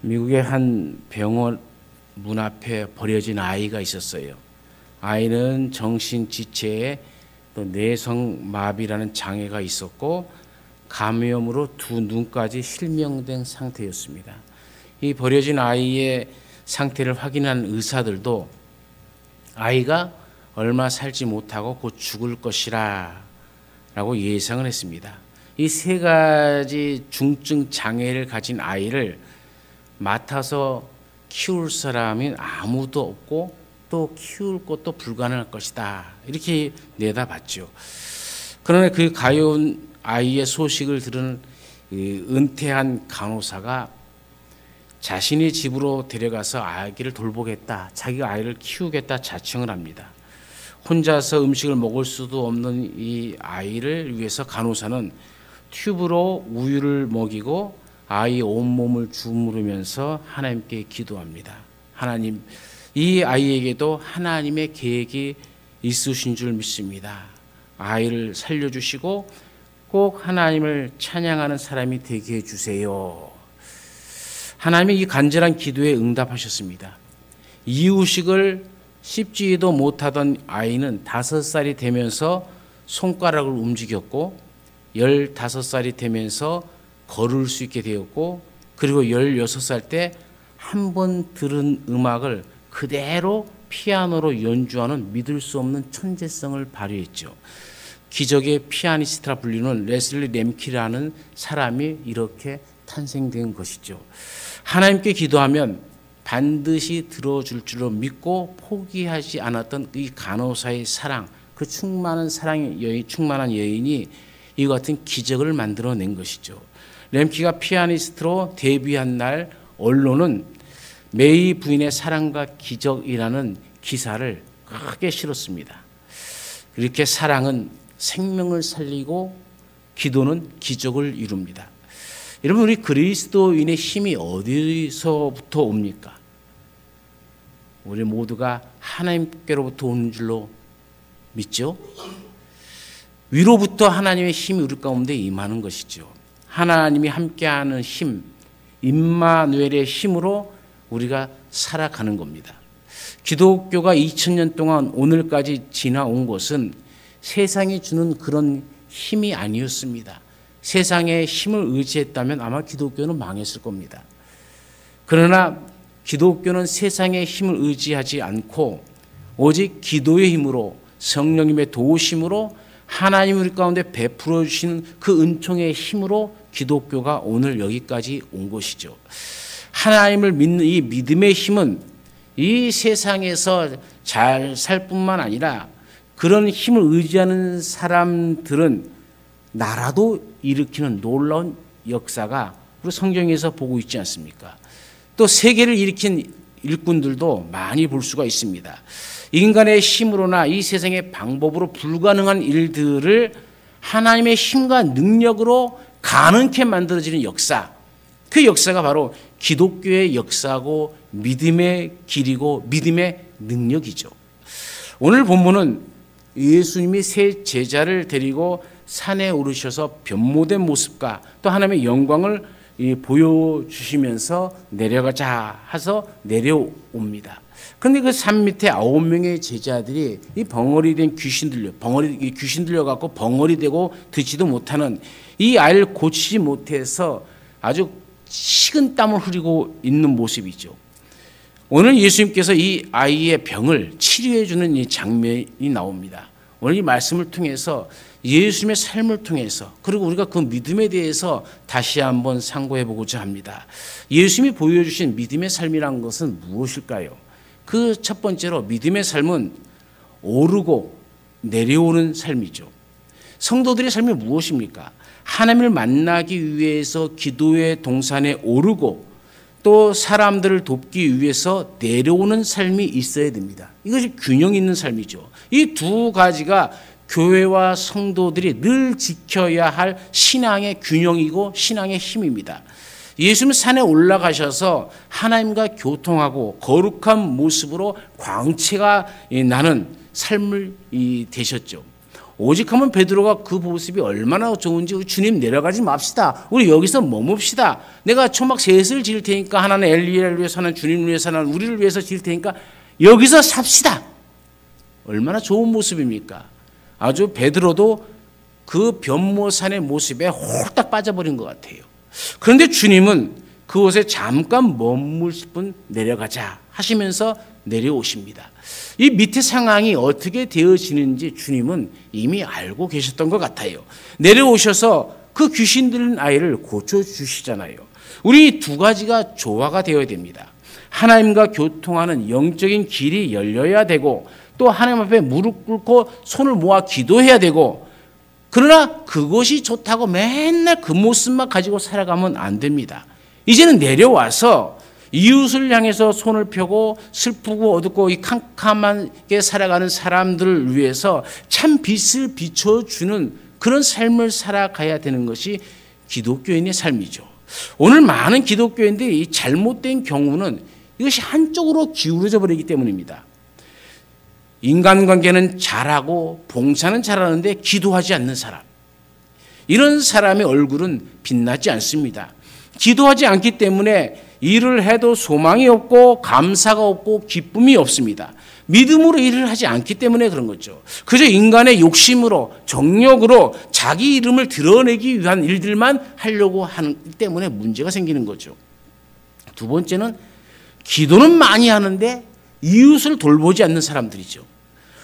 미국의 한 병원 문 앞에 버려진 아이가 있었어요. 아이는 정신지체에 또 뇌성마비라는 장애가 있었고 감염으로 두 눈까지 실명된 상태였습니다. 이 버려진 아이의 상태를 확인한 의사들도 아이가 얼마 살지 못하고 곧 죽을 것이라 라고 예상을 했습니다. 이 세 가지 중증 장애를 가진 아이를 맡아서 키울 사람이 아무도 없고 또 키울 것도 불가능할 것이다, 이렇게 내다봤죠. 그러나 그 가여운 아이의 소식을 들은 은퇴한 간호사가 자신의 집으로 데려가서 아기를 돌보겠다, 자기가 아이를 키우겠다 자청을 합니다. 혼자서 음식을 먹을 수도 없는 이 아이를 위해서 간호사는 튜브로 우유를 먹이고 아이의 온몸을 주무르면서 하나님께 기도합니다. 하나님, 이 아이에게도 하나님의 계획이 있으신 줄 믿습니다. 아이를 살려주시고 꼭 하나님을 찬양하는 사람이 되게 해주세요. 하나님의 이 간절한 기도에 응답하셨습니다. 이유식을 씹지도 못하던 아이는 5살이 되면서 손가락을 움직였고 15살이 되면서 걸을 수 있게 되었고, 그리고 16살 때 한 번 들은 음악을 그대로 피아노로 연주하는 믿을 수 없는 천재성을 발휘했죠. 기적의 피아니스트라 불리는 레슬리 램키라는 사람이 이렇게 탄생된 것이죠. 하나님께 기도하면 반드시 들어줄 줄로 믿고 포기하지 않았던 이 간호사의 사랑, 그 충만한 사랑의 여인, 충만한 여인이 이와 같은 기적을 만들어낸 것이죠. 램키가 피아니스트로 데뷔한 날 언론은 메이 부인의 사랑과 기적이라는 기사를 크게 실었습니다. 이렇게 사랑은 생명을 살리고 기도는 기적을 이룹니다. 여러분, 우리 그리스도인의 힘이 어디서부터 옵니까? 우리 모두가 하나님께로부터 오는 줄로 믿죠? 위로부터 하나님의 힘이 우리 가운데 임하는 것이죠. 하나님이 함께하는 힘, 임마누엘의 힘으로 우리가 살아가는 겁니다. 기독교가 2000년 동안 오늘까지 지나온 것은 세상이 주는 그런 힘이 아니었습니다. 세상의 힘을 의지했다면 아마 기독교는 망했을 겁니다. 그러나 기독교는 세상의 힘을 의지하지 않고 오직 기도의 힘으로, 성령님의 도우심으로, 하나님 우리 가운데 베풀어 주시는 그 은총의 힘으로 기독교가 오늘 여기까지 온 것이죠. 하나님을 믿는 이 믿음의 힘은 이 세상에서 잘 살 뿐만 아니라 그런 힘을 의지하는 사람들은 나라도 일으키는 놀라운 역사가 우리 성경에서 보고 있지 않습니까? 또 세계를 일으킨 일꾼들도 많이 볼 수가 있습니다. 인간의 힘으로나 이 세상의 방법으로 불가능한 일들을 하나님의 힘과 능력으로 가능케 만들어지는 역사, 그 역사가 바로 기독교의 역사고 믿음의 길이고 믿음의 능력이죠. 오늘 본문은 예수님이 세 제자를 데리고 산에 오르셔서 변모된 모습과 또 하나님의 영광을 보여주시면서 내려가자 해서 내려옵니다. 그런데 그 산 밑에 9명의 제자들이 이 벙어리 된 귀신 들려 갖고 벙어리 되고 듣지도 못하는 이 아이를 고치지 못해서 아주 식은 땀을 흐리고 있는 모습이죠. 오늘 예수님께서 이 아이의 병을 치료해 주는 이 장면이 나옵니다. 오늘 이 말씀을 통해서 예수님의 삶을 통해서, 그리고 우리가 그 믿음에 대해서 다시 한번 상고해 보고자 합니다. 예수님이 보여주신 믿음의 삶이란 것은 무엇일까요? 그 첫 번째로 믿음의 삶은 오르고 내려오는 삶이죠. 성도들의 삶이 무엇입니까? 하나님을 만나기 위해서 기도의 동산에 오르고 또 사람들을 돕기 위해서 내려오는 삶이 있어야 됩니다. 이것이 균형 있는 삶이죠. 이 두 가지가 교회와 성도들이 늘 지켜야 할 신앙의 균형이고 신앙의 힘입니다. 예수님 산에 올라가셔서 하나님과 교통하고 거룩한 모습으로 광채가 나는 삶을 되셨죠. 오직하면 베드로가 그 모습이 얼마나 좋은지 우리 주님 내려가지 맙시다. 우리 여기서 머뭅시다. 내가 초막 셋을 지을 테니까 하나는 엘리야를 위해서 하나는 주님을 위해서 하나는 우리를 위해서 지을 테니까 여기서 삽시다. 얼마나 좋은 모습입니까? 아주 베드로도 그 변모산의 모습에 홀딱 빠져버린 것 같아요. 그런데 주님은 그곳에 잠깐 머물실 분 내려가자 하시면서 내려오십니다. 이 밑에 상황이 어떻게 되어지는지 주님은 이미 알고 계셨던 것 같아요. 내려오셔서 그 귀신 들린 아이를 고쳐주시잖아요. 우리 두 가지가 조화가 되어야 됩니다. 하나님과 교통하는 영적인 길이 열려야 되고 또 하나님 앞에 무릎 꿇고 손을 모아 기도해야 되고, 그러나 그것이 좋다고 맨날 그 모습만 가지고 살아가면 안 됩니다. 이제는 내려와서 이웃을 향해서 손을 펴고 슬프고 어둡고 이 캄캄하게 살아가는 사람들을 위해서 참 빛을 비춰주는 그런 삶을 살아가야 되는 것이 기독교인의 삶이죠. 오늘 많은 기독교인들이 잘못된 경우는 이것이 한쪽으로 기울어져 버리기 때문입니다. 인간관계는 잘하고 봉사는 잘하는데 기도하지 않는 사람, 이런 사람의 얼굴은 빛나지 않습니다. 기도하지 않기 때문에 일을 해도 소망이 없고 감사가 없고 기쁨이 없습니다. 믿음으로 일을 하지 않기 때문에 그런 거죠. 그저 인간의 욕심으로 정욕으로 자기 이름을 드러내기 위한 일들만 하려고 하는 때문에 문제가 생기는 거죠. 두 번째는 기도는 많이 하는데 이웃을 돌보지 않는 사람들이죠.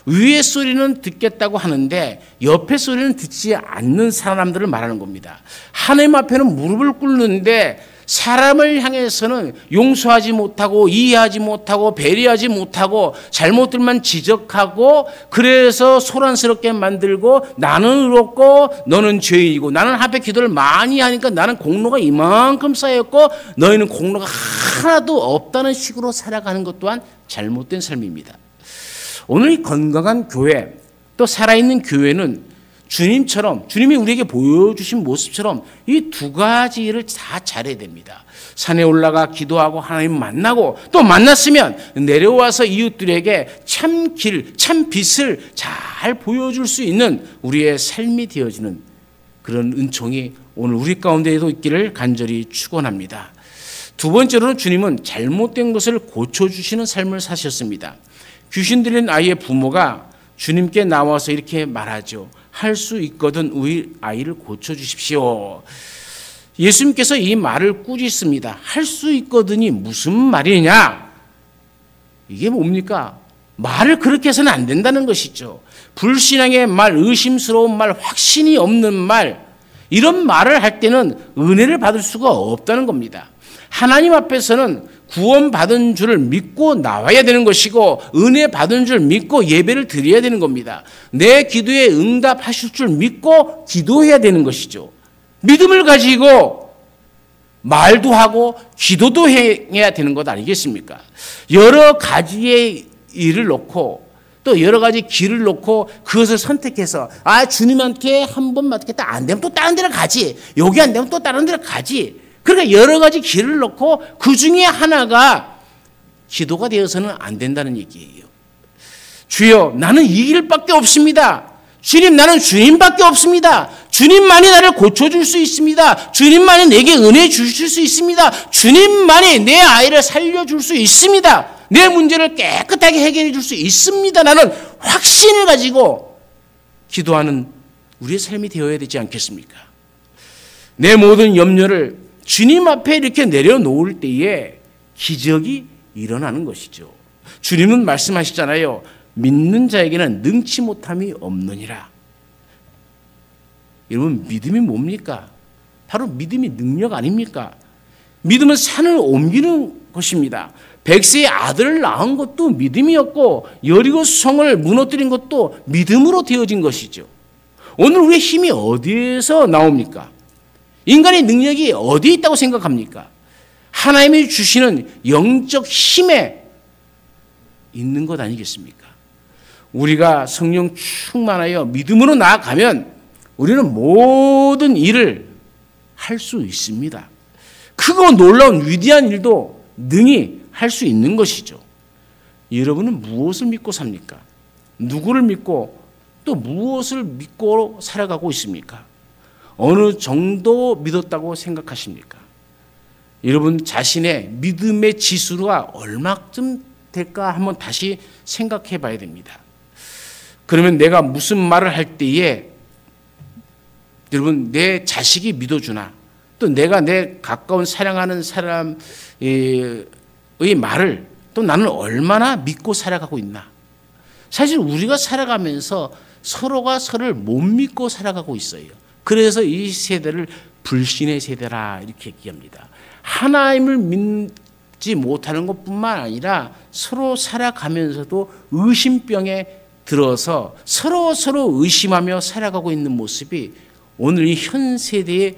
위의 소리는 듣겠다고 하는데 옆의 소리는 듣지 않는 사람들을 말하는 겁니다. 하나님 앞에는 무릎을 꿇는데 사람을 향해서는 용서하지 못하고 이해하지 못하고 배려하지 못하고 잘못들만 지적하고 그래서 소란스럽게 만들고 나는 의롭고 너는 죄인이고 나는 앞에 기도를 많이 하니까 나는 공로가 이만큼 쌓였고 너희는 공로가 하나도 없다는 식으로 살아가는 것 또한 잘못된 삶입니다. 오늘 이 건강한 교회 또 살아있는 교회는 주님처럼, 주님이 우리에게 보여주신 모습처럼 이 두 가지를 다 잘해야 됩니다. 산에 올라가 기도하고 하나님 만나고 또 만났으면 내려와서 이웃들에게 참 길, 참 빛을 잘 보여줄 수 있는 우리의 삶이 되어지는 그런 은총이 오늘 우리 가운데에도 있기를 간절히 축원합니다. 두 번째로는 주님은 잘못된 것을 고쳐주시는 삶을 사셨습니다. 귀신 들린 아이의 부모가 주님께 나와서 이렇게 말하죠. 할 수 있거든 우리 아이를 고쳐주십시오. 예수님께서 이 말을 꾸짖습니다. 할 수 있거든이 무슨 말이냐? 이게 뭡니까? 말을 그렇게 해서는 안 된다는 것이죠. 불신앙의 말, 의심스러운 말, 확신이 없는 말, 이런 말을 할 때는 은혜를 받을 수가 없다는 겁니다. 하나님 앞에서는 구원받은 줄을 믿고 나와야 되는 것이고 은혜 받은 줄 믿고 예배를 드려야 되는 겁니다. 내 기도에 응답하실 줄 믿고 기도해야 되는 것이죠. 믿음을 가지고 말도 하고 기도도 해야 되는 것 아니겠습니까? 여러 가지의 일을 놓고 또 여러 가지 길을 놓고 그것을 선택해서 주님한테 한 번 맡겠다. 안 되면 또 다른 데로 가지. 여기 안 되면 또 다른 데로 가지. 그러니까 여러 가지 길을 놓고 그 중에 하나가 기도가 되어서는 안 된다는 얘기예요. 주여, 나는 이 길밖에 없습니다. 주님, 나는 주님밖에 없습니다. 주님만이 나를 고쳐줄 수 있습니다. 주님만이 내게 은혜 주실 수 있습니다. 주님만이 내 아이를 살려줄 수 있습니다. 내 문제를 깨끗하게 해결해 줄 수 있습니다. 나는 확신을 가지고 기도하는 우리의 삶이 되어야 되지 않겠습니까? 내 모든 염려를 주님 앞에 이렇게 내려놓을 때에 기적이 일어나는 것이죠. 주님은 말씀하시잖아요. 믿는 자에게는 능치 못함이 없느니라. 여러분, 믿음이 뭡니까? 바로 믿음이 능력 아닙니까? 믿음은 산을 옮기는 것입니다. 백세의 아들을 낳은 것도 믿음이었고 여리고 성을 무너뜨린 것도 믿음으로 되어진 것이죠. 오늘 우리의 힘이 어디에서 나옵니까? 인간의 능력이 어디에 있다고 생각합니까? 하나님이 주시는 영적 힘에 있는 것 아니겠습니까? 우리가 성령 충만하여 믿음으로 나아가면 우리는 모든 일을 할 수 있습니다. 크고 놀라운 위대한 일도 능히 할 수 있는 것이죠. 여러분은 무엇을 믿고 삽니까? 누구를 믿고 또 무엇을 믿고 살아가고 있습니까? 어느 정도 믿었다고 생각하십니까? 여러분 자신의 믿음의 지수가 얼마쯤 될까 한번 다시 생각해 봐야 됩니다. 그러면 내가 무슨 말을 할 때에 여러분 내 자식이 믿어주나 또 내가 내 가까운 사랑하는 사람의 말을 또 나는 얼마나 믿고 살아가고 있나. 사실 우리가 살아가면서 서로가 서로를 못 믿고 살아가고 있어요. 그래서 이 세대를 불신의 세대라 이렇게 얘기합니다. 하나님을 믿지 못하는 것뿐만 아니라 서로 살아가면서도 의심병에 들어서 서로 의심하며 살아가고 있는 모습이 오늘 이 현 세대의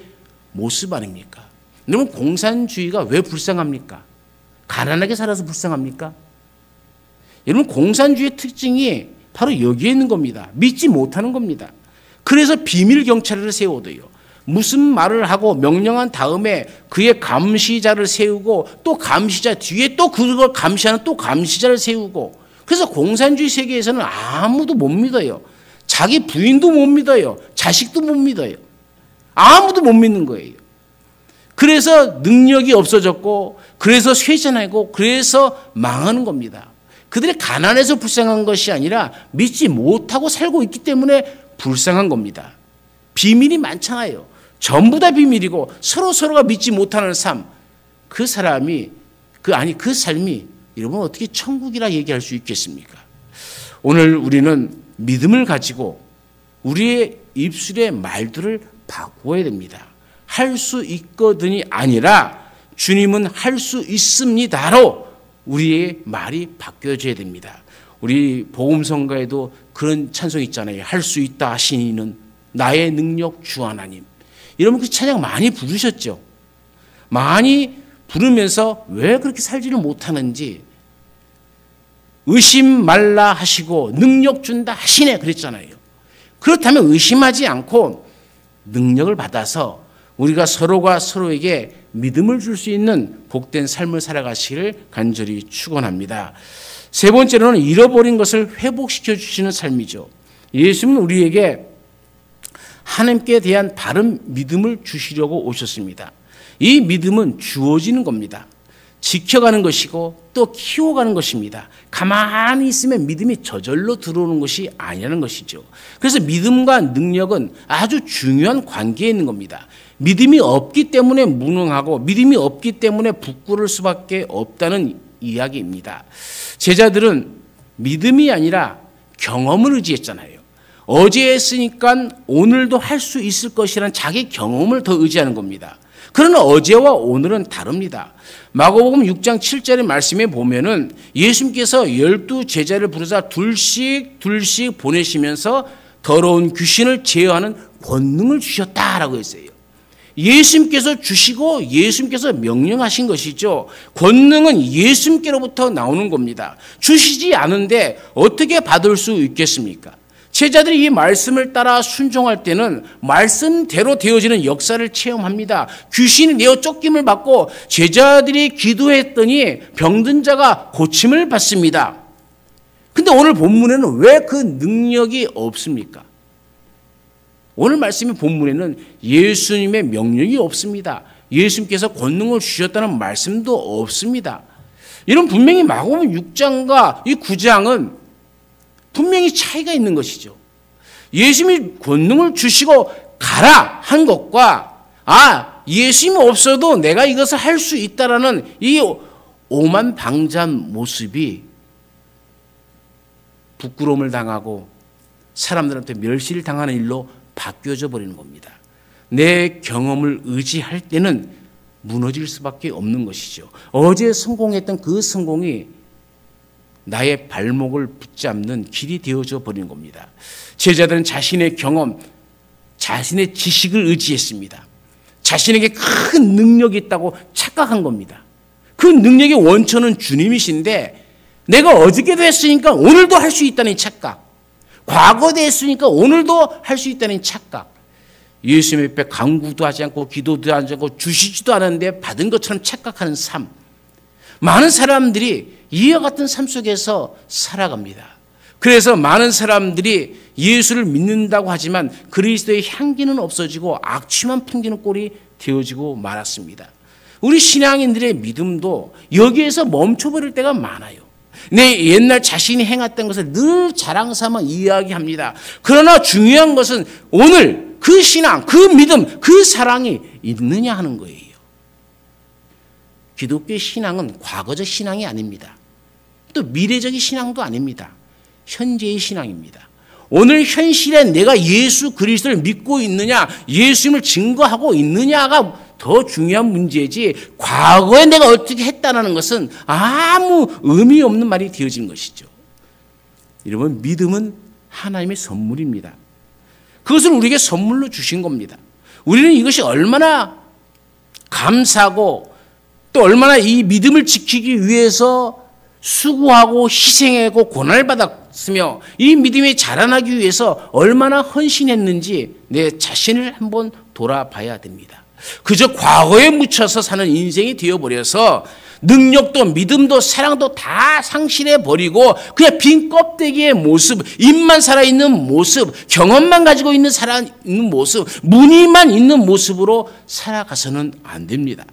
모습 아닙니까? 여러분 공산주의가 왜 불쌍합니까? 가난하게 살아서 불쌍합니까? 여러분 공산주의의 특징이 바로 여기에 있는 겁니다. 믿지 못하는 겁니다. 그래서 비밀 경찰을 세워둬요. 무슨 말을 하고 명령한 다음에 그의 감시자를 세우고 또 감시자 뒤에 또 그걸 감시하는 또 감시자를 세우고 그래서 공산주의 세계에서는 아무도 못 믿어요. 자기 부인도 못 믿어요. 자식도 못 믿어요. 아무도 못 믿는 거예요. 그래서 능력이 없어졌고 그래서 쇠잔하고 그래서 망하는 겁니다. 그들이 가난해서 불쌍한 것이 아니라 믿지 못하고 살고 있기 때문에 불쌍한 겁니다. 비밀이 많잖아요. 전부 다 비밀이고 서로가 믿지 못하는 삶. 그 삶이 여러분 어떻게 천국이라 얘기할 수 있겠습니까? 오늘 우리는 믿음을 가지고 우리의 입술의 말들을 바꾸어야 됩니다. 할 수 있거든이 아니라 주님은 할 수 있습니다로 우리의 말이 바뀌어져야 됩니다. 우리 복음성가에도 그런 찬송 있잖아요. 할 수 있다 하시니는 나의 능력 주 하나님. 여러분 그 찬양 많이 부르셨죠? 많이 부르면서 왜 그렇게 살지를 못하는지 의심 말라 하시고 능력 준다 하시네 그랬잖아요. 그렇다면 의심하지 않고 능력을 받아서 우리가 서로가 서로에게 믿음을 줄 수 있는 복된 삶을 살아가시기를 간절히 축원합니다. 세 번째로는 잃어버린 것을 회복시켜 주시는 삶이죠. 예수님은 우리에게 하나님께 대한 바른 믿음을 주시려고 오셨습니다. 이 믿음은 주어지는 겁니다. 지켜가는 것이고 또 키워가는 것입니다. 가만히 있으면 믿음이 저절로 들어오는 것이 아니라는 것이죠. 그래서 믿음과 능력은 아주 중요한 관계에 있는 겁니다. 믿음이 없기 때문에 무능하고 믿음이 없기 때문에 부끄러울 수밖에 없다는 이야기입니다. 제자들은 믿음이 아니라 경험을 의지했잖아요. 어제 했으니까 오늘도 할 수 있을 것이라는 자기 경험을 더 의지하는 겁니다. 그러나 어제와 오늘은 다릅니다. 마가복음 6장 7절의 말씀에 보면은 예수님께서 12 제자를 부르사 둘씩 보내시면서 더러운 귀신을 제어하는 권능을 주셨다라고 했어요. 예수님께서 주시고 예수님께서 명령하신 것이죠. 권능은 예수님께로부터 나오는 겁니다. 주시지 않은데 어떻게 받을 수 있겠습니까? 제자들이 이 말씀을 따라 순종할 때는 말씀대로 되어지는 역사를 체험합니다. 귀신이 내어 쫓김을 받고 제자들이 기도했더니 병든 자가 고침을 받습니다. 근데 오늘 본문에는 왜 그 능력이 없습니까? 오늘 말씀의 본문에는 예수님의 명령이 없습니다. 예수님께서 권능을 주셨다는 말씀도 없습니다. 이런 분명히 마가복음 6장과 이 9장은 분명히 차이가 있는 것이죠. 예수님이 권능을 주시고 가라 한 것과 예수님이 없어도 내가 이것을 할 수 있다라는 이 오만방자한 모습이 부끄러움을 당하고 사람들한테 멸시를 당하는 일로 바뀌어져 버리는 겁니다. 내 경험을 의지할 때는 무너질 수밖에 없는 것이죠. 어제 성공했던 그 성공이 나의 발목을 붙잡는 길이 되어져 버리는 겁니다. 제자들은 자신의 경험, 자신의 지식을 의지했습니다. 자신에게 큰 능력이 있다고 착각한 겁니다. 그 능력의 원천은 주님이신데 내가 어저께도 했으니까 오늘도 할 수 있다는 착각, 과거도 했으니까 오늘도 할 수 있다는 착각, 예수님 앞에 간구도 하지 않고 기도도 하지 않고 주시지도 않았는데 받은 것처럼 착각하는 삶. 많은 사람들이 이와 같은 삶 속에서 살아갑니다. 그래서 많은 사람들이 예수를 믿는다고 하지만 그리스도의 향기는 없어지고 악취만 풍기는 꼴이 되어지고 말았습니다. 우리 신앙인들의 믿음도 여기에서 멈춰버릴 때가 많아요. 내 옛날 자신이 행했던 것을 늘 자랑삼아 이야기합니다. 그러나 중요한 것은 오늘 그 신앙, 그 믿음, 그 사랑이 있느냐 하는 거예요. 기독교의 신앙은 과거적 신앙이 아닙니다. 또 미래적인 신앙도 아닙니다. 현재의 신앙입니다. 오늘 현실에 내가 예수 그리스도를 믿고 있느냐, 예수님을 증거하고 있느냐가 더 중요한 문제지 과거에 내가 어떻게 했다는 것은 아무 의미 없는 말이 되어진 것이죠. 여러분, 믿음은 하나님의 선물입니다. 그것을 우리에게 선물로 주신 겁니다. 우리는 이것이 얼마나 감사하고 또 얼마나 이 믿음을 지키기 위해서 수고하고 희생하고 고난을 받았으며 이 믿음이 자라나기 위해서 얼마나 헌신했는지 내 자신을 한번 돌아봐야 됩니다. 그저 과거에 묻혀서 사는 인생이 되어버려서 능력도 믿음도 사랑도 다 상실해버리고 그냥 빈 껍데기의 모습, 입만 살아있는 모습, 경험만 가지고 있는 살아있는 모습, 무늬만 있는 모습으로 살아가서는 안 됩니다.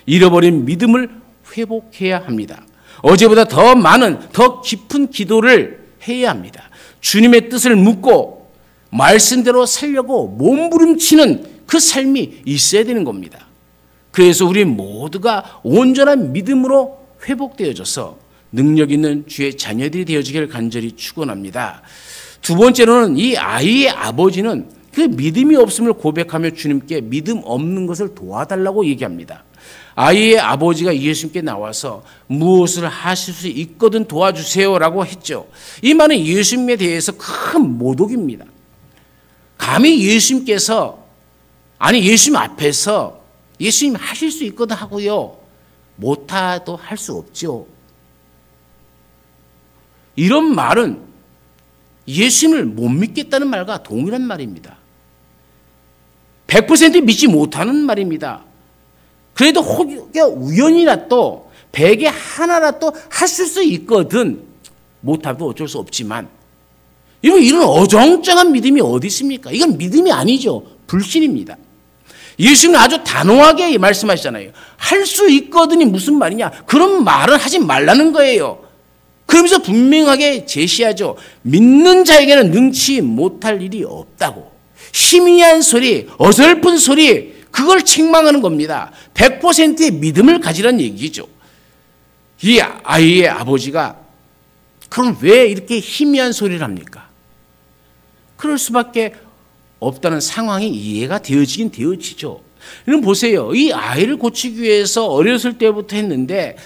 잃어버린 믿음을 회복해야 합니다. 어제보다 더 많은, 더 깊은 기도를 해야 합니다. 주님의 뜻을 묻고 말씀대로 살려고 몸부림치는 그 삶이 있어야 되는 겁니다. 그래서 우리 모두가 온전한 믿음으로 회복되어져서 능력 있는 주의 자녀들이 되어지기를 간절히 축원합니다. 두 번째로는 이 아이의 아버지는 그 믿음이 없음을 고백하며 주님께 믿음 없는 것을 도와달라고 얘기합니다. 아이의 아버지가 예수님께 나와서 무엇을 하실 수 있거든 도와주세요라고 했죠. 이 말은 예수님에 대해서 큰 모독입니다. 감히 예수님께서 예수님 앞에서 예수님 하실 수 있거든 하고요. 못하도 할 수 없죠. 이런 말은 예수님을 못 믿겠다는 말과 동일한 말입니다. 100% 믿지 못하는 말입니다. 그래도 혹여 우연이라도 100에 하나라도 하실 수 있거든 못하도 어쩔 수 없지만 이런 어정쩡한 믿음이 어디 있습니까? 이건 믿음이 아니죠. 불신입니다. 예수님은 아주 단호하게 말씀하시잖아요. 할 수 있거든이 무슨 말이냐? 그런 말은 하지 말라는 거예요. 그러면서 분명하게 제시하죠. 믿는 자에게는 능치 못할 일이 없다고. 희미한 소리, 어설픈 소리, 그걸 책망하는 겁니다. 100%의 믿음을 가지라는 얘기죠. 이 아이의 아버지가 그럼 왜 이렇게 희미한 소리를 합니까? 그럴 수밖에 없다는 상황이 이해가 되어지긴 되어지죠. 그럼 보세요. 이 아이를 고치기 위해서 어렸을 때부터 했는데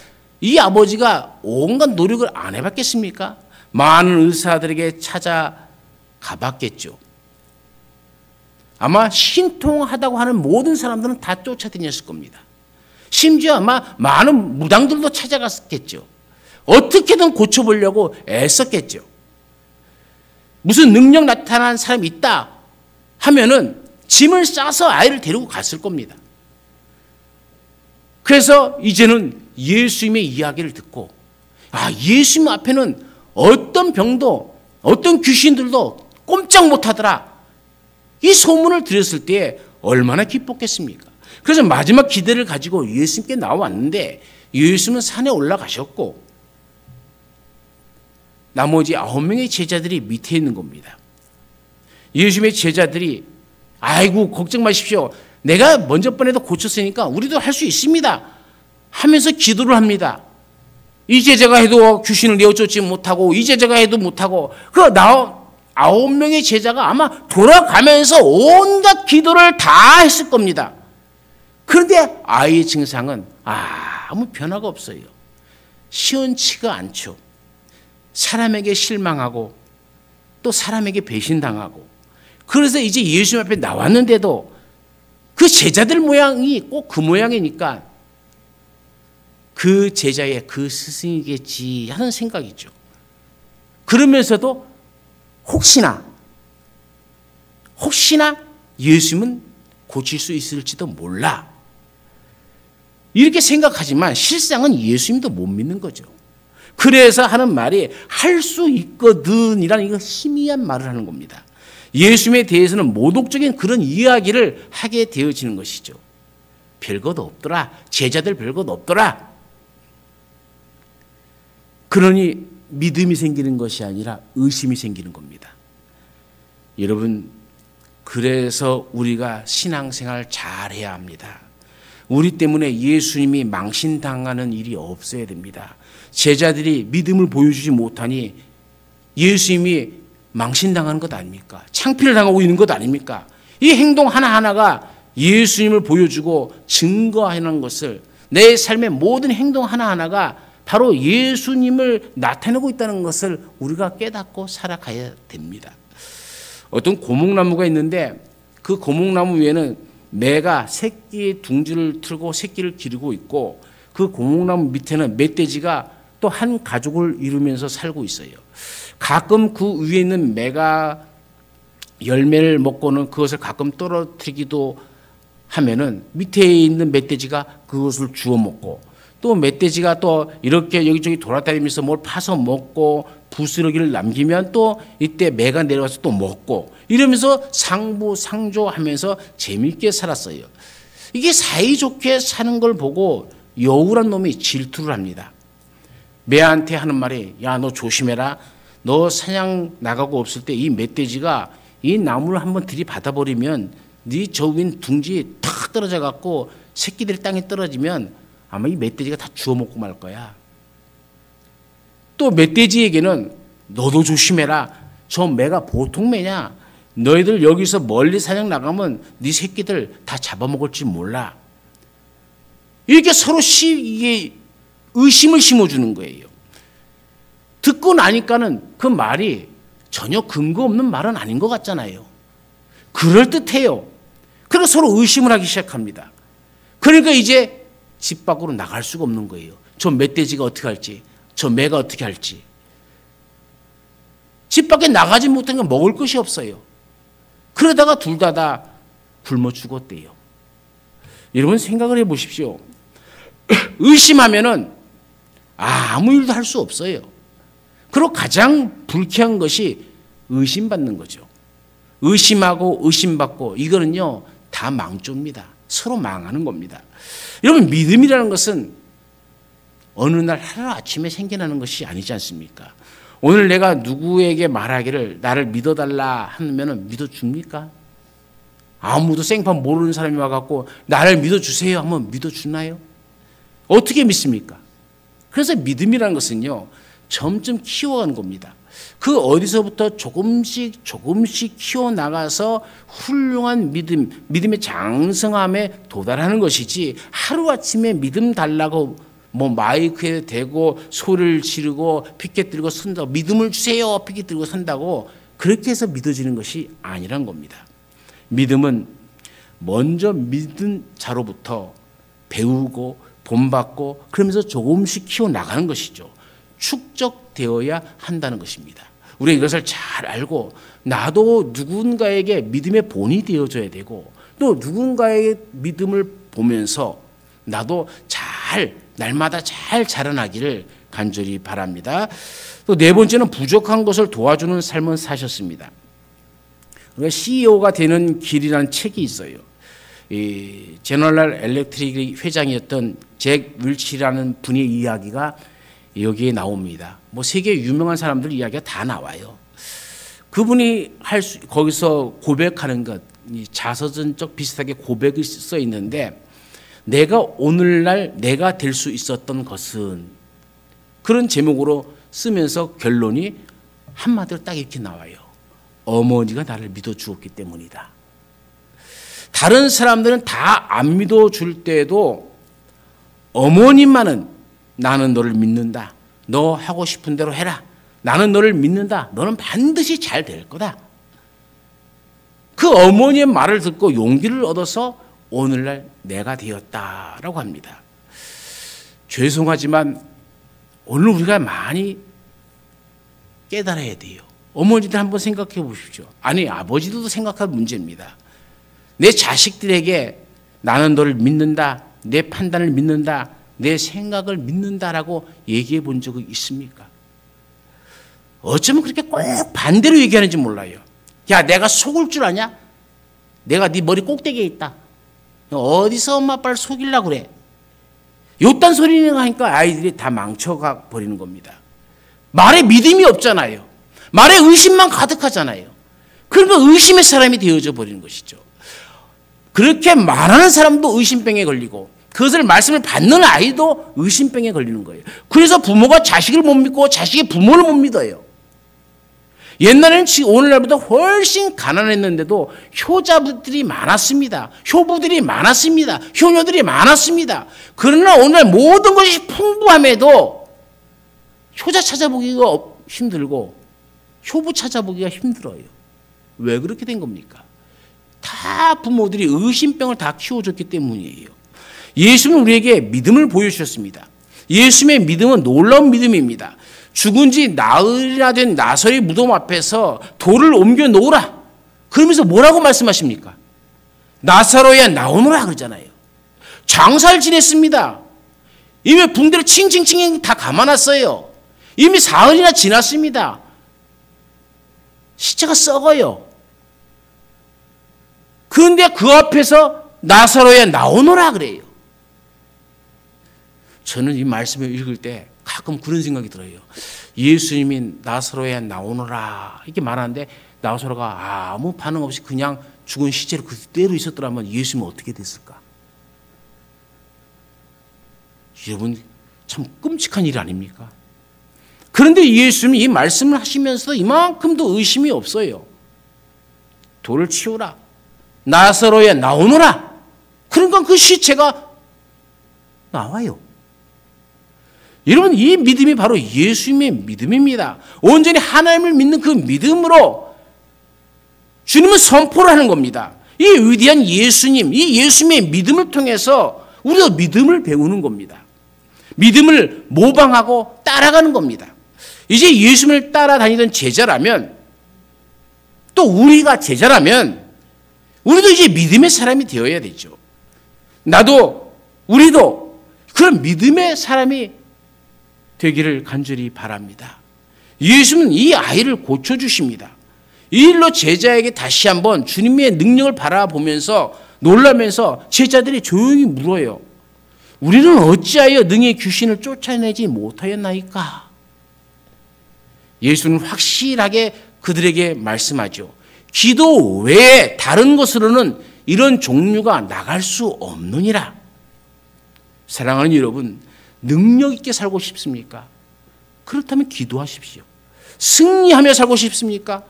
이 아버지가 온갖 노력을 안 해봤겠습니까? 많은 의사들에게 찾아가봤겠죠. 아마 신통하다고 하는 모든 사람들은 다 쫓아다녔을 겁니다. 심지어 아마 많은 무당들도 찾아갔겠죠. 어떻게든 고쳐보려고 애썼겠죠. 무슨 능력 나타난 사람이 있다 하면은 짐을 싸서 아이를 데리고 갔을 겁니다. 그래서 이제는 예수님의 이야기를 듣고 예수님 앞에는 어떤 병도 어떤 귀신들도 꼼짝 못하더라. 이 소문을 들었을 때 얼마나 기뻤겠습니까? 그래서 마지막 기대를 가지고 예수님께 나왔는데 예수님은 산에 올라가셨고 나머지 9명의 제자들이 밑에 있는 겁니다. 예수님의 제자들이 아이고 걱정 마십시오. 내가 먼저 번에도 고쳤으니까 우리도 할 수 있습니다. 하면서 기도를 합니다. 이 제자가 해도 귀신을 내어쫓지 못하고 이 제자가 해도 못하고 9명의 제자가 아마 돌아가면서 온갖 기도를 다 했을 겁니다. 그런데 아이의 증상은 아무 변화가 없어요. 시원치가 않죠. 사람에게 실망하고 또 사람에게 배신당하고 그래서 이제 예수님 앞에 나왔는데도 그 제자들 모양이 꼭 그 모양이니까 그 제자의 그 스승이겠지 하는 생각이죠. 그러면서도 혹시나 예수님은 고칠 수 있을지도 몰라. 이렇게 생각하지만 실상은 예수님도 못 믿는 거죠. 그래서 하는 말이 할 수 있거든 이라는 이거 희미한 말을 하는 겁니다. 예수님에 대해서는 모독적인 그런 이야기를 하게 되어지는 것이죠. 별것 없더라. 제자들 별것 없더라. 그러니 믿음이 생기는 것이 아니라 의심이 생기는 겁니다. 여러분, 그래서 우리가 신앙생활 잘해야 합니다. 우리 때문에 예수님이 망신당하는 일이 없어야 됩니다. 제자들이 믿음을 보여주지 못하니 예수님이 망신당하는 것 아닙니까? 창피를 당하고 있는 것 아닙니까? 이 행동 하나하나가 예수님을 보여주고 증거하는 것을, 내 삶의 모든 행동 하나하나가 바로 예수님을 나타내고 있다는 것을 우리가 깨닫고 살아가야 됩니다. 어떤 고목나무가 있는데 그 고목나무 위에는 매가 새끼 둥지를 틀고 새끼를 기르고 있고 그 고목나무 밑에는 멧돼지가 또 한 가족을 이루면서 살고 있어요. 가끔 그 위에 있는 매가 열매를 먹고는 그것을 가끔 떨어뜨리기도 하면은 밑에 있는 멧돼지가 그것을 주워 먹고 또 멧돼지가 또 이렇게 여기저기 돌아다니면서 뭘 파서 먹고 부스러기를 남기면 또 이때 매가 내려와서 또 먹고 이러면서 상부상조하면서 재미있게 살았어요. 이게 사이좋게 사는 걸 보고 여우란 놈이 질투를 합니다. 매한테 하는 말이 야, 너 조심해라. 너 사냥 나가고 없을 때 이 멧돼지가 이 나무를 한번 들이받아버리면 네 저 윈 둥지에 탁 떨어져 갖고 새끼들이 땅에 떨어지면 아마 이 멧돼지가 다 주워 먹고 말 거야. 또 멧돼지에게는 너도 조심해라. 저 매가 보통 매냐. 너희들 여기서 멀리 사냥 나가면 네 새끼들 다 잡아먹을지 몰라. 이렇게 서로 이게 의심을 심어주는 거예요. 듣고 나니까는 그 말이 전혀 근거 없는 말은 아닌 것 같잖아요. 그럴듯해요. 그래서 서로 의심을 하기 시작합니다. 그러니까 이제 집 밖으로 나갈 수가 없는 거예요. 저 멧돼지가 어떻게 할지, 저 매가 어떻게 할지. 집 밖에 나가지 못하니까 먹을 것이 없어요. 그러다가 둘 다 굶어 죽었대요. 여러분 생각을 해보십시오. 의심하면은 아무 일도 할 수 없어요. 그리고 가장 불쾌한 것이 의심받는 거죠. 의심하고 의심받고 이거는요 다 망조입니다. 서로 망하는 겁니다. 여러분 믿음이라는 것은 어느 날 하루아침에 생겨나는 것이 아니지 않습니까? 오늘 내가 누구에게 말하기를 나를 믿어달라 하면 믿어줍니까? 아무도 생판 모르는 사람이 와갖고 나를 믿어주세요 하면 믿어주나요? 어떻게 믿습니까? 그래서 믿음이라는 것은요 점점 키워가는 겁니다. 그 어디서부터 조금씩 키워나가서 훌륭한 믿음의 장성함에 도달하는 것이지 하루아침에 믿음 달라고 뭐 마이크에 대고 소리를 지르고 피켓 들고 선다고 믿음을 주세요 피켓 들고 선다고 그렇게 해서 믿어지는 것이 아니란 겁니다. 믿음은 먼저 믿은 자로부터 배우고 본받고 그러면서 조금씩 키워나가는 것이죠. 축적되어야 한다는 것입니다. 우리가 이것을 잘 알고 나도 누군가에게 믿음의 본이 되어줘야 되고 또 누군가의 믿음을 보면서 나도 날마다 잘 자라나기를 간절히 바랍니다. 또 네 번째는 부족한 것을 도와주는 삶을 사셨습니다. CEO가 되는 길이라는 책이 있어요. 이 제너럴 엘렉트릭 회장이었던 잭 윌치라는 분의 이야기가 여기에 나옵니다. 뭐 세계 유명한 사람들 이야기가 다 나와요. 그분이 거기서 고백하는 것, 자서전적 비슷하게 고백이 써 있는데 내가 오늘날 내가 될 수 있었던 것은 그런 제목으로 쓰면서 결론이 한마디로 딱 이렇게 나와요. 어머니가 나를 믿어주었기 때문이다. 다른 사람들은 다 안 믿어줄 때에도 어머님만은 나는 너를 믿는다. 너 하고 싶은 대로 해라. 나는 너를 믿는다. 너는 반드시 잘 될 거다. 그 어머니의 말을 듣고 용기를 얻어서 오늘날 내가 되었다라고 합니다. 죄송하지만 오늘 우리가 많이 깨달아야 돼요. 어머니들 한번 생각해 보십시오. 아니 아버지들도 생각할 문제입니다. 내 자식들에게 나는 너를 믿는다. 내 판단을 믿는다. 내 생각을 믿는다라고 얘기해 본 적이 있습니까? 어쩌면 그렇게 꼭 반대로 얘기하는지 몰라요. 야, 내가 속을 줄 아냐? 내가 네 머리 꼭대기에 있다. 어디서 엄마 아빠를 속이려고 그래? 요딴 소리를 하니까 아이들이 다 망쳐가 버리는 겁니다. 말에 믿음이 없잖아요. 말에 의심만 가득하잖아요. 그러니까 의심의 사람이 되어져 버리는 것이죠. 그렇게 말하는 사람도 의심병에 걸리고 그것을 말씀을 받는 아이도 의심병에 걸리는 거예요. 그래서 부모가 자식을 못 믿고 자식이 부모를 못 믿어요. 옛날에는 오늘날보다 훨씬 가난했는데도 효자들이 많았습니다. 효부들이 많았습니다. 효녀들이 많았습니다. 그러나 오늘 모든 것이 풍부함에도 효자 찾아보기가 힘들고 효부 찾아보기가 힘들어요. 왜 그렇게 된 겁니까? 다 부모들이 의심병을 다 키워줬기 때문이에요. 예수는 우리에게 믿음을 보여주셨습니다. 예수님의 믿음은 놀라운 믿음입니다. 죽은 지 나흘이나 된 나사로의 무덤 앞에서 돌을 옮겨 놓으라. 그러면서 뭐라고 말씀하십니까? 나사로야 나오너라 그러잖아요. 장사를 지냈습니다. 이미 붕대를 칭칭칭 다 감아놨어요. 이미 사흘이나 지났습니다. 시체가 썩어요. 그런데 그 앞에서 나사로야 나오너라 그래요. 저는 이 말씀을 읽을 때 가끔 그런 생각이 들어요. 예수님이 나사로야 나오너라 이렇게 말하는데 나사로가 아무 반응 없이 그냥 죽은 시체로 그대로 있었더라면 예수님은 어떻게 됐을까? 여러분 참 끔찍한 일 아닙니까? 그런데 예수님이 이 말씀을 하시면서 이만큼도 의심이 없어요. 돌을 치우라. 나사로야 나오너라. 그러니까 그 시체가 나와요. 여러분 이 믿음이 바로 예수님의 믿음입니다. 온전히 하나님을 믿는 그 믿음으로 주님은 선포를 하는 겁니다. 이 위대한 예수님, 이 예수님의 믿음을 통해서 우리가 믿음을 배우는 겁니다. 믿음을 모방하고 따라가는 겁니다. 이제 예수님을 따라다니던 제자라면 또 우리가 제자라면 우리도 이제 믿음의 사람이 되어야 되죠. 나도 우리도 그런 믿음의 사람이 되기를 간절히 바랍니다. 예수는 이 아이를 고쳐주십니다. 이 일로 제자에게 다시 한번 주님의 능력을 바라보면서 놀라면서 제자들이 조용히 물어요. 우리는 어찌하여 능히 귀신을 쫓아내지 못하였나이까? 예수는 확실하게 그들에게 말씀하죠. 기도 외에 다른 것으로는 이런 종류가 나갈 수 없느니라. 사랑하는 여러분, 능력 있게 살고 싶습니까? 그렇다면 기도하십시오. 승리하며 살고 싶습니까?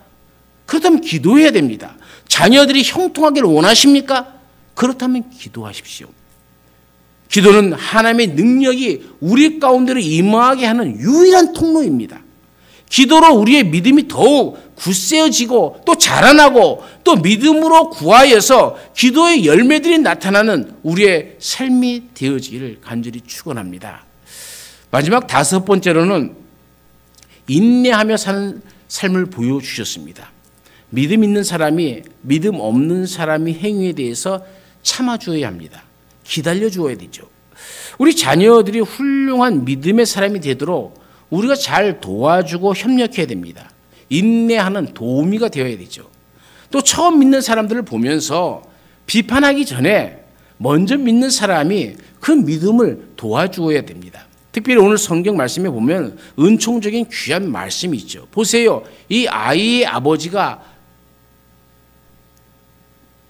그렇다면 기도해야 됩니다. 자녀들이 형통하기를 원하십니까? 그렇다면 기도하십시오. 기도는 하나님의 능력이 우리 가운데로 임하게 하는 유일한 통로입니다. 기도로 우리의 믿음이 더욱 굳세어지고 또 자라나고 또 믿음으로 구하여서 기도의 열매들이 나타나는 우리의 삶이 되어지기를 간절히 축원합니다. 마지막 5번째로는 인내하며 사는 삶을 보여주셨습니다. 믿음 있는 사람이 믿음 없는 사람의 행위에 대해서 참아주어야 합니다. 기다려주어야 되죠. 우리 자녀들이 훌륭한 믿음의 사람이 되도록 우리가 잘 도와주고 협력해야 됩니다. 인내하는 도우미가 되어야 되죠. 또 처음 믿는 사람들을 보면서 비판하기 전에 먼저 믿는 사람이 그 믿음을 도와주어야 됩니다. 특별히 오늘 성경 말씀에 보면 은총적인 귀한 말씀이 있죠. 보세요. 이 아이의 아버지가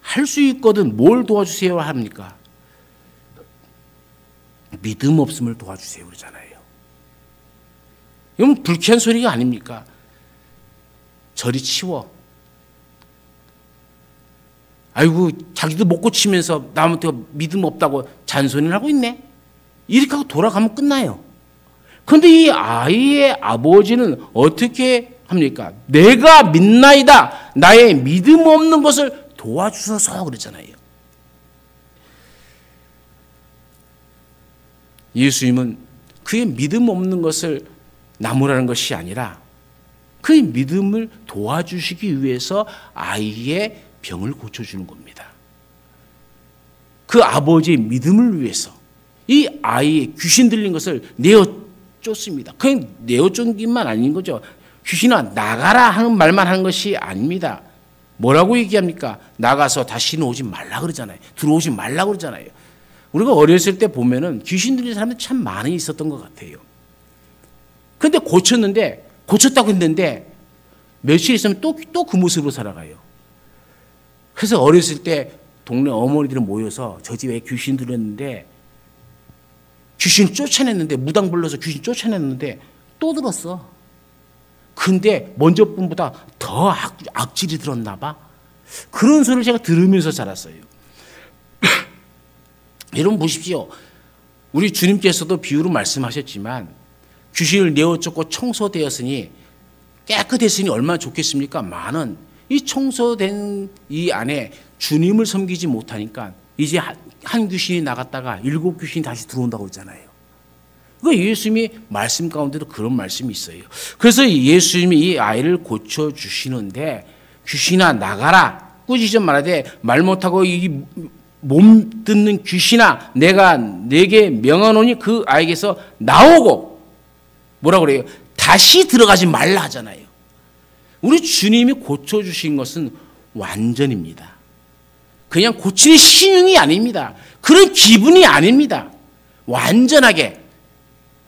할 수 있거든 뭘 도와주세요 합니까? 믿음 없음을 도와주세요 그러잖아요. 이건 불쾌한 소리가 아닙니까? 저리 치워. 아이고 자기도 못 고치면서 남한테 믿음 없다고 잔소리를 하고 있네. 이렇게 하고 돌아가면 끝나요. 그런데 이 아이의 아버지는 어떻게 합니까? 내가 믿나이다. 나의 믿음 없는 것을 도와주소서 그러잖아요. 예수님은 그의 믿음 없는 것을 나무라는 것이 아니라 그의 믿음을 도와주시기 위해서 아이의 병을 고쳐주는 겁니다. 그 아버지의 믿음을 위해서 이 아이의 귀신 들린 것을 내어 쫓습니다. 그냥 내어 쫓기만 아닌 거죠. 귀신아 나가라 하는 말만 하는 것이 아닙니다. 뭐라고 얘기합니까? 나가서 다시는 오지 말라 그러잖아요. 들어오지 말라 그러잖아요. 우리가 어렸을 때 보면은 귀신 들린 사람들 참 많이 있었던 것 같아요. 근데 고쳤다고 했는데 며칠 있으면 또 그 모습으로 살아가요. 그래서 어렸을 때 동네 어머니들이 모여서 저 집에 귀신 들었는데 귀신 쫓아냈는데 무당 불러서 귀신 쫓아냈는데 또 들었어. 근데 먼저 분보다 더 악질이 들었나 봐. 그런 소리를 제가 들으면서 자랐어요. 여러분 보십시오. 우리 주님께서도 비유로 말씀하셨지만 귀신을 내어 쫓고 청소되었으니 깨끗했으니 얼마나 좋겠습니까? 많은 이 청소된 이 안에 주님을 섬기지 못하니까 이제 한 귀신이 나갔다가 7 귀신이 다시 들어온다고 했잖아요. 그 예수님이 말씀 가운데도 그런 말씀이 있어요. 그래서 예수님이 이 아이를 고쳐주시는데 귀신아 나가라 꾸짖어 말하되 말 못하고 이 몸 듣는 귀신아 내가 내게 명하노니 그 아이에게서 나오고 뭐라고 그래요? 다시 들어가지 말라 하잖아요. 우리 주님이 고쳐주신 것은 완전입니다. 그냥 고치는 신용이 아닙니다. 그런 기분이 아닙니다. 완전하게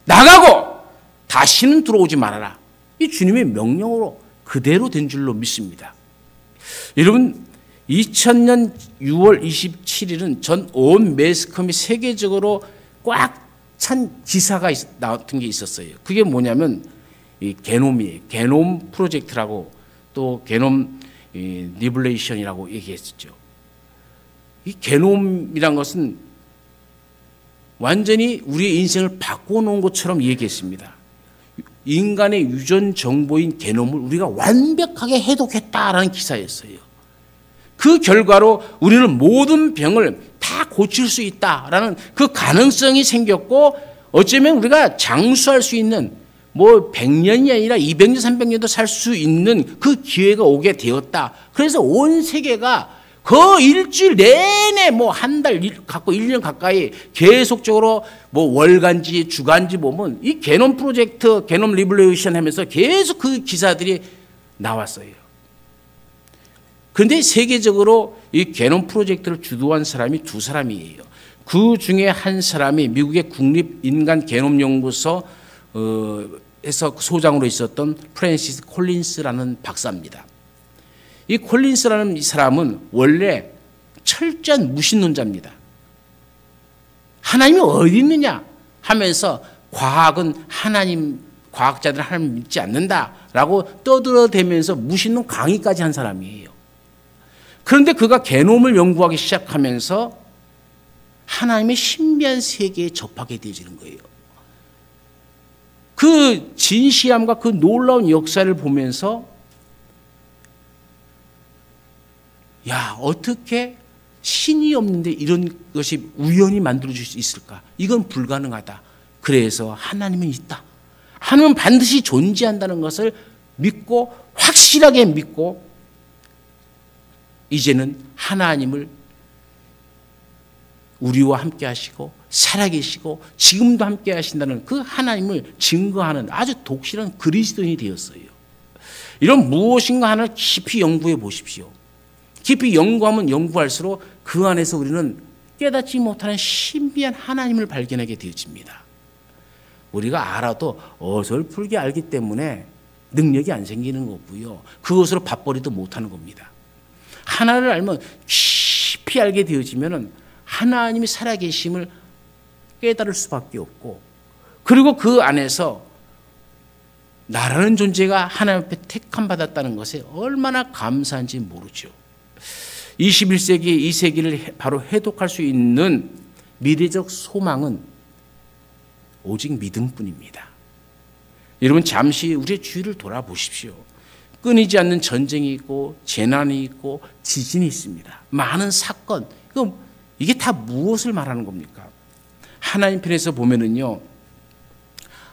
나가고 다시는 들어오지 말아라. 이 주님의 명령으로 그대로 된 줄로 믿습니다. 여러분 2000년 6월 27일은 전 온 매스컴이 세계적으로 꽉 찬 기사가 나왔던 게 있었어요. 그게 뭐냐면 이 게놈이에요. 게놈 프로젝트라고 또 게놈 리블레이션이라고 얘기했었죠. 이 게놈이란 것은 완전히 우리의 인생을 바꿔놓은 것처럼 얘기했습니다. 인간의 유전 정보인 게놈을 우리가 완벽하게 해독했다라는 기사였어요. 그 결과로 우리는 모든 병을 다 고칠 수 있다라는 그 가능성이 생겼고 어쩌면 우리가 장수할 수 있는 뭐 100년이 아니라 200년, 300년도 살 수 있는 그 기회가 오게 되었다. 그래서 온 세계가 그 일주일 내내 뭐 한 달 갖고 1년 가까이 계속적으로 뭐 월간지, 주간지 보면 이 게놈 프로젝트, 게놈 리블레이션 하면서 계속 그 기사들이 나왔어요. 그런데 세계적으로 이 게놈 프로젝트를 주도한 사람이 2사람이에요. 그 중에 한 사람이 미국의 국립인간게놈연구소 에서 소장으로 있었던 프랜시스 콜린스라는 박사입니다. 이 콜린스라는 이 사람은 원래 철저한 무신론자입니다. 하나님이 어디 있느냐 하면서 과학은 과학자들은 하나님 믿지 않는다라고 떠들어대면서 무신론 강의까지 한 사람이에요. 그런데 그가 게놈을 연구하기 시작하면서 하나님의 신비한 세계에 접하게 되어지는 거예요. 그 진시함과 그 놀라운 역사를 보면서 야 어떻게 신이 없는데 이런 것이 우연히 만들어질 수 있을까? 이건 불가능하다. 그래서 하나님은 있다. 하나님은 반드시 존재한다는 것을 믿고 확실하게 믿고 이제는 하나님을 우리와 함께 하시고 살아계시고 지금도 함께 하신다는 그 하나님을 증거하는 아주 독실한 그리스도인이 되었어요. 이런 무엇인가 하나를 깊이 연구해 보십시오. 깊이 연구하면 연구할수록 그 안에서 우리는 깨닫지 못하는 신비한 하나님을 발견하게 되어집니다. 우리가 알아도 어설프게 알기 때문에 능력이 안 생기는 거고요. 그것으로 밥벌이도 못하는 겁니다. 하나를 알면 깊이 알게 되어지면 하나님이 살아계심을 깨달을 수밖에 없고 그리고 그 안에서 나라는 존재가 하나님 앞에 택함 받았다는 것에 얼마나 감사한지 모르죠. 21세기 이 세기를 바로 해독할 수 있는 미래적 소망은 오직 믿음뿐입니다. 여러분 잠시 우리의 주위를 돌아보십시오. 끊이지 않는 전쟁이 있고 재난이 있고 지진이 있습니다. 많은 사건. 이게 다 무엇을 말하는 겁니까? 하나님 편에서 보면은요.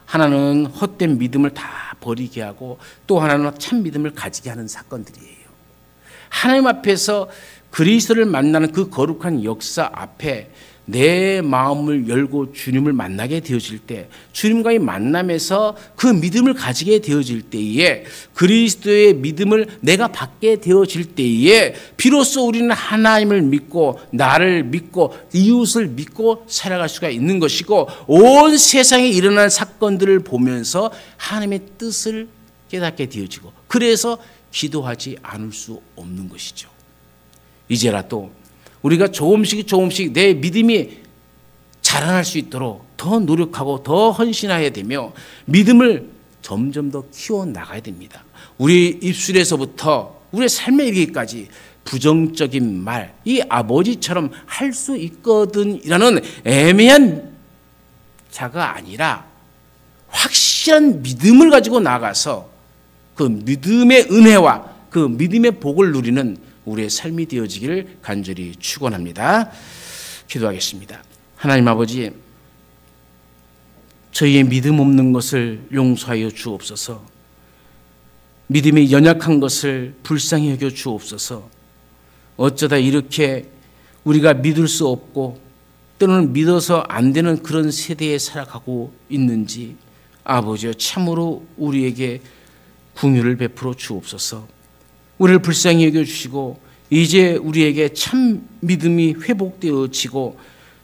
하나는 헛된 믿음을 다 버리게 하고 또 하나는 참 믿음을 가지게 하는 사건들이에요. 하나님 앞에서 그리스도를 만나는 그 거룩한 역사 앞에 내 마음을 열고 주님을 만나게 되어질 때, 주님과의 만남에서 그 믿음을 가지게 되어질 때에, 그리스도의 믿음을 내가 받게 되어질 때에 비로소 우리는 하나님을 믿고 나를 믿고 이웃을 믿고 살아갈 수가 있는 것이고, 온 세상에 일어난 사건들을 보면서 하나님의 뜻을 깨닫게 되어지고, 그래서 기도하지 않을 수 없는 것이죠. 이제라도 우리가 조금씩 내 믿음이 자라날 수 있도록 더 노력하고 더 헌신해야 되며 믿음을 점점 더 키워나가야 됩니다. 우리 입술에서부터 우리의 삶에 이르기까지 부정적인 말, 이 아버지처럼 할 수 있거든이라는 애매한 자가 아니라 확실한 믿음을 가지고 나가서 그 믿음의 은혜와 그 믿음의 복을 누리는 우리의 삶이 되어지기를 간절히 축원합니다. 기도하겠습니다. 하나님 아버지, 저희의 믿음 없는 것을 용서하여 주옵소서. 믿음이 연약한 것을 불쌍히 여겨 주옵소서. 어쩌다 이렇게 우리가 믿을 수 없고 때로는 믿어서 안 되는 그런 세대에 살아가고 있는지 아버지여, 참으로 우리에게 긍휼을 베풀어 주옵소서. 우리를 불쌍히 여겨주시고 이제 우리에게 참 믿음이 회복되어지고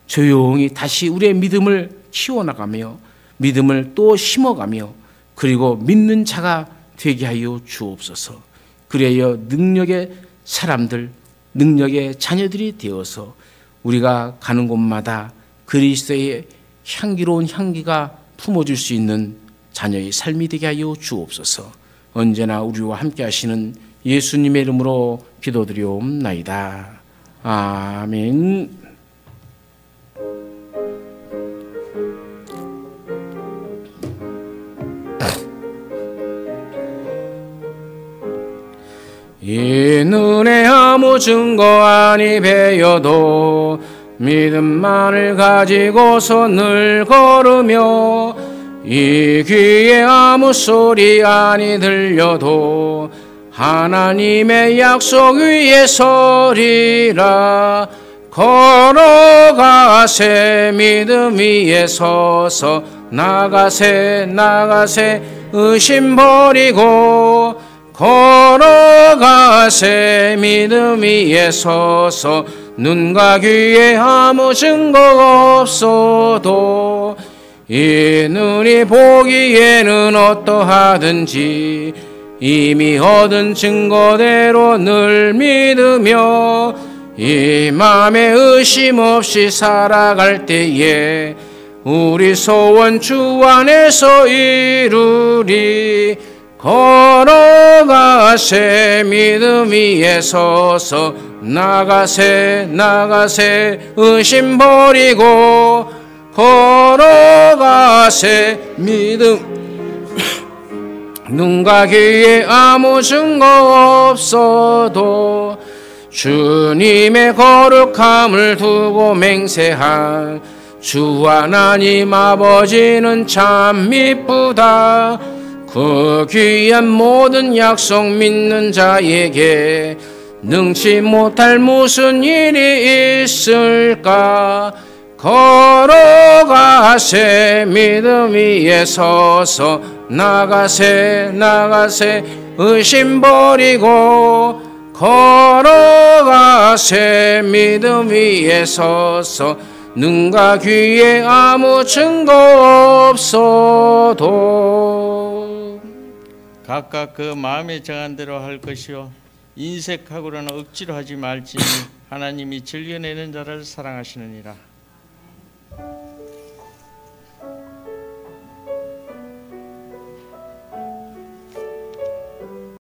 조용히 다시 우리의 믿음을 키워나가며 믿음을 또 심어가며 그리고 믿는 자가 되게 하여 주옵소서. 그래야 능력의 사람들, 능력의 자녀들이 되어서 우리가 가는 곳마다 그리스도의 향기로운 향기가 품어질 수 있는 자녀의 삶이 되게 하여 주옵소서. 언제나 우리와 함께 하시는 예수님의 이름으로 기도드리옵나이다. 아멘. 이 눈에 아무 증거 아니 배여도 믿음만을 가지고서 늘 걸으며, 이 귀에 아무 소리 아니 들려도 하나님의 약속 위에 서리라. 걸어가세 믿음 위에 서서 나가세 의심 버리고, 걸어가세 믿음 위에 서서 눈과 귀에 아무 증거 없어도 이 눈이 보기에는 어떠하든지 이미 얻은 증거대로 늘 믿으며 이 맘에 의심 없이 살아갈 때에 우리 소원 주 안에서 이루리. 걸어가세 믿음 위에 서서 나가세 의심 버리고, 걸어가세 믿음 눈과 귀에 아무 증거 없어도 주님의 거룩함을 두고 맹세한 주 하나님 아버지는 참 미쁘다. 그 귀한 모든 약속 믿는 자에게 능치 못할 무슨 일이 있을까. 걸어가세 믿음 위에 서서 나가세 의심 버리고, 걸어가세 믿음 위에 서서 눈과 귀에 아무 증거 없어도 각각 그 마음에 정한 대로 할 것이요 인색하고는 억지로 하지 말지니 하나님이 즐겨내는 자를 사랑하시느니라.